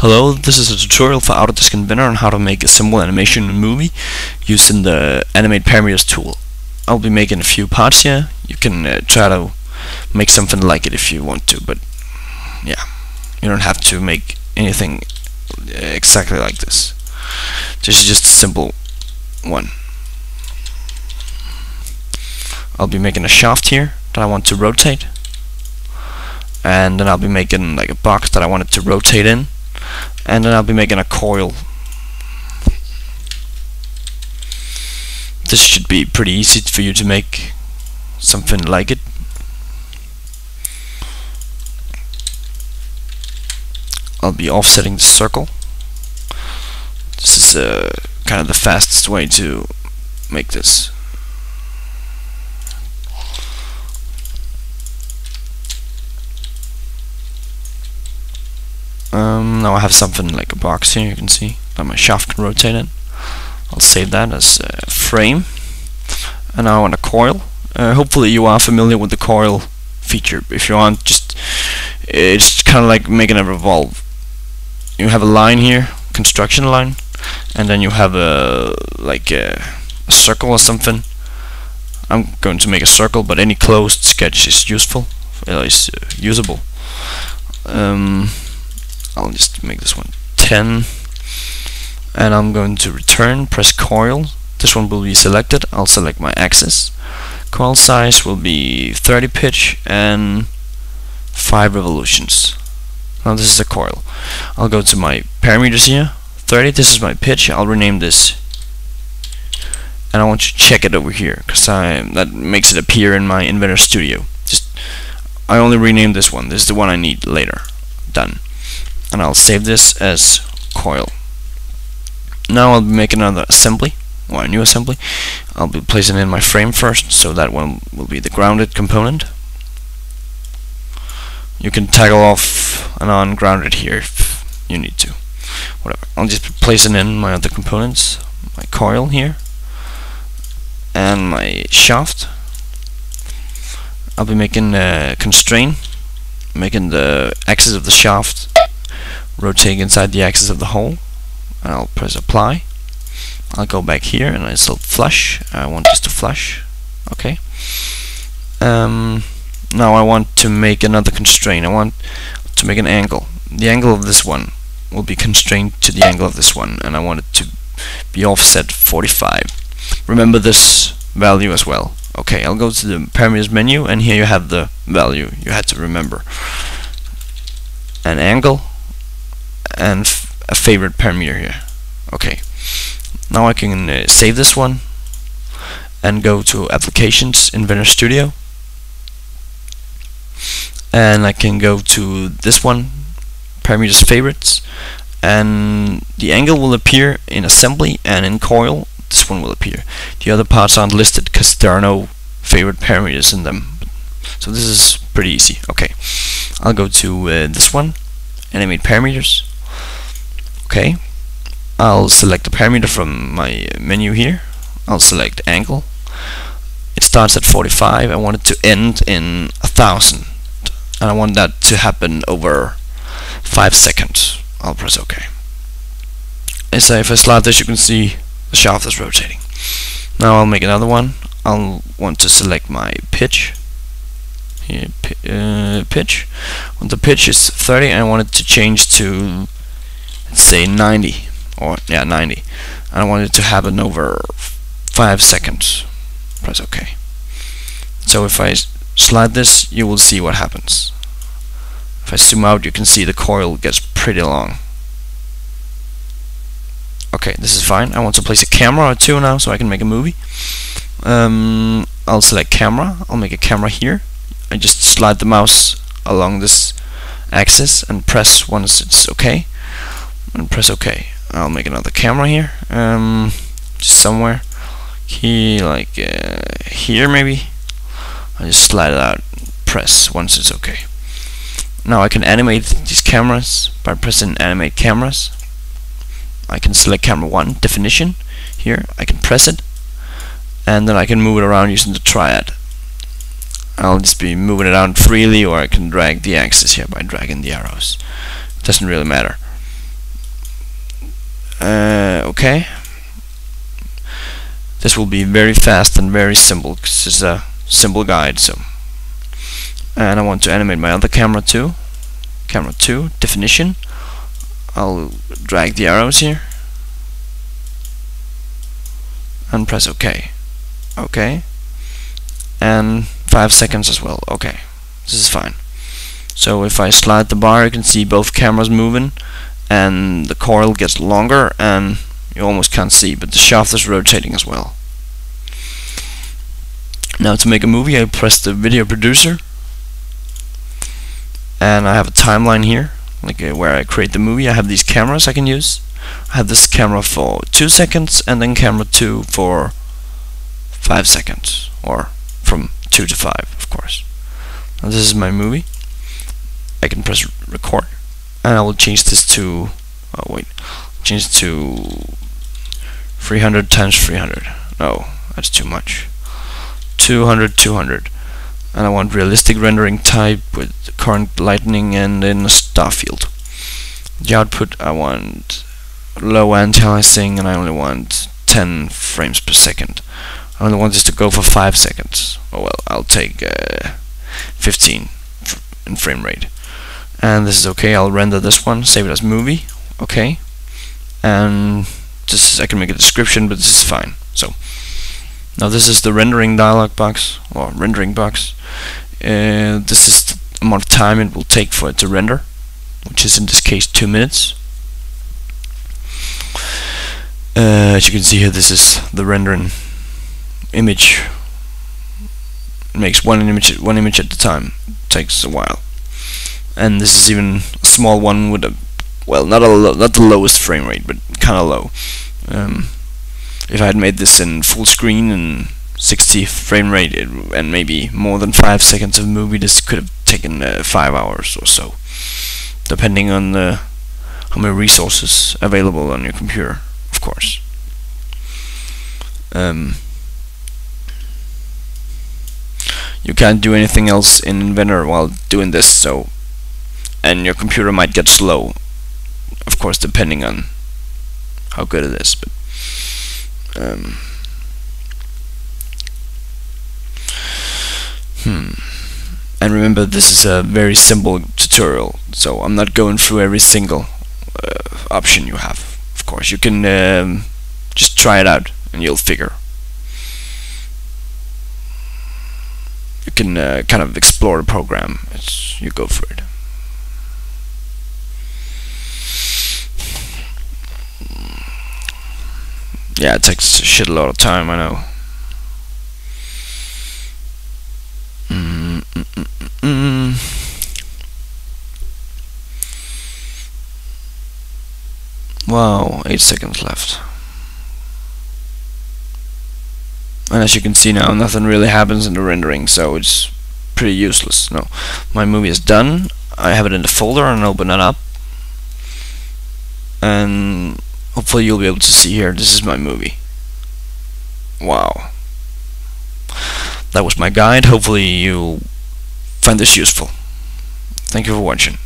Hello, this is a tutorial for Autodesk Inventor on how to make a simple animation movie using the Animate parameters tool. I'll be making a few parts here. You can try to make something like it if you want to, but yeah, you don't have to make anything exactly like this. This is just a simple one. I'll be making a shaft here that I want to rotate, and then I'll be making like a box that I want it to rotate in, and then I'll be making a coil. This should be pretty easy for you to make something like it. I'll be offsetting the circle. This is kind of the fastest way to make this. Now I have something like a box here, you can see that my shaft can rotate in. I'll save that as a frame, and now I want a coil. Hopefully you are familiar with the coil feature. If you aren't, it's kind of like making a revolve. You have a line here, construction line, and then you have a circle or something. I'm going to make a circle, but any closed sketch is useful, is usable. I'll just make this one 10, and I'm going to return, press coil. This one will be selected. I'll select my axis. Coil size will be 30 pitch and 5 revolutions. Now this is a coil. I'll go to my parameters here. 30, this is my pitch. I'll rename this, and I want you to check it over here, because that makes it appear in my Inventor Studio. I only renamed this one. This is the one I need later. Done. And I'll save this as coil. Now I'll be making another assembly, or a new assembly. I'll be placing in my frame first, so that one will be the grounded component. You can toggle off and on grounded here if you need to. Whatever. I'll just be placing in my other components, my coil here, and my shaft. I'll be making a constraint, making the axis of the shaft rotating inside the axis of the hole. I'll press apply. I'll go back here and I select flush. I want this to flush. Okay. Now I want to make another constraint. I want to make an angle. The angle of this one will be constrained to the angle of this one, and I want it to be offset 45. Remember this value as well. Okay, I'll go to the parameters menu, and here you have the value you had to remember. An angle and a favorite parameter here. Okay, now I can save this one and go to Applications, Inventor Studio, and I can go to this one, Parameters Favorites, and the angle will appear in Assembly, and in Coil this one will appear. The other parts aren't listed because there are no favorite parameters in them. So this is pretty easy. Okay, I'll go to this one, Animate Parameters. Okay, I'll select the parameter from my menu here. I'll select angle. It starts at 45. I want it to end in 1000, and I want that to happen over 5 seconds. I'll press OK. So if I slide this, you can see the shaft is rotating. Now I'll make another one. I'll want to select my pitch. Here, pitch. When the pitch is 30, I want it to change to, let's say, 90, or yeah, 90. I want it to happen over 5 seconds. Press OK. So if I slide this, you will see what happens. If I zoom out, you can see the coil gets pretty long. Okay, this is fine. I want to place a camera or two now, so I can make a movie. I'll select camera. I'll make a camera here. I just slide the mouse along this axis and press once it's okay, and press OK. I'll make another camera here, just somewhere here, like here maybe. I just slide it out, press once it's okay. Now I can animate these cameras by pressing Animate Cameras. I can select camera 1, definition. Here I can press it, and then I can move it around using the triad. I'll just be moving it around freely, or I can drag the axis here by dragging the arrows. Doesn't really matter. Okay. This will be very fast and very simple because it's a simple guide. So, and I want to animate my other camera too. Camera 2, definition. I'll drag the arrows here and press OK. OK. And 5 seconds as well. OK. This is fine. So if I slide the bar, you can see both cameras moving, and the coil gets longer, and you almost can't see, but the shaft is rotating as well. Now to make a movie, I press the video producer, and I have a timeline here, like where I create the movie. I have these cameras I can use. I have this camera for 2 seconds, and then camera 2 for 5 seconds, or from 2 to 5, of course. Now this is my movie. I can press record, and I will change this to change it to 300 times 300. No, that's too much. 200 200, and I want realistic rendering type with current lightning and in a star field. The output, I want low anti-aliasing, and I only want 10 frames per second. I only want this to go for 5 seconds. Oh well, I'll take 15 in frame rate. And this is okay. I'll render this one, save it as movie. Okay. And this is, I can make a description, but this is fine. So now this is the rendering dialog box, or rendering box. This is the amount of time it will take for it to render, which is in this case 2 minutes. As you can see here, this is the rendering image. It makes one image at a time. It takes a while. And this is even a small one with a, well, not the lowest frame rate, but kind of low. If I had made this in full screen and 60 frame rate and maybe more than 5 seconds of movie, this could have taken 5 hours or so, depending on how many resources available on your computer, of course. You can't do anything else in Inventor while doing this, so, and your computer might get slow, of course, depending on how good it is. But and remember, this is a very simple tutorial, so I'm not going through every single option you have. Of course, you can just try it out and you'll figure. You can kind of explore the program as you go through it. Yeah, it takes a shitload of time, I know. Wow, 8 seconds left. And as you can see now, nothing really happens in the rendering, so it's pretty useless. No, my movie is done. I have it in the folder, and open it up, and hopefully you'll be able to see here. This is my movie. Wow. That was my guide. Hopefully you'll find this useful. Thank you for watching.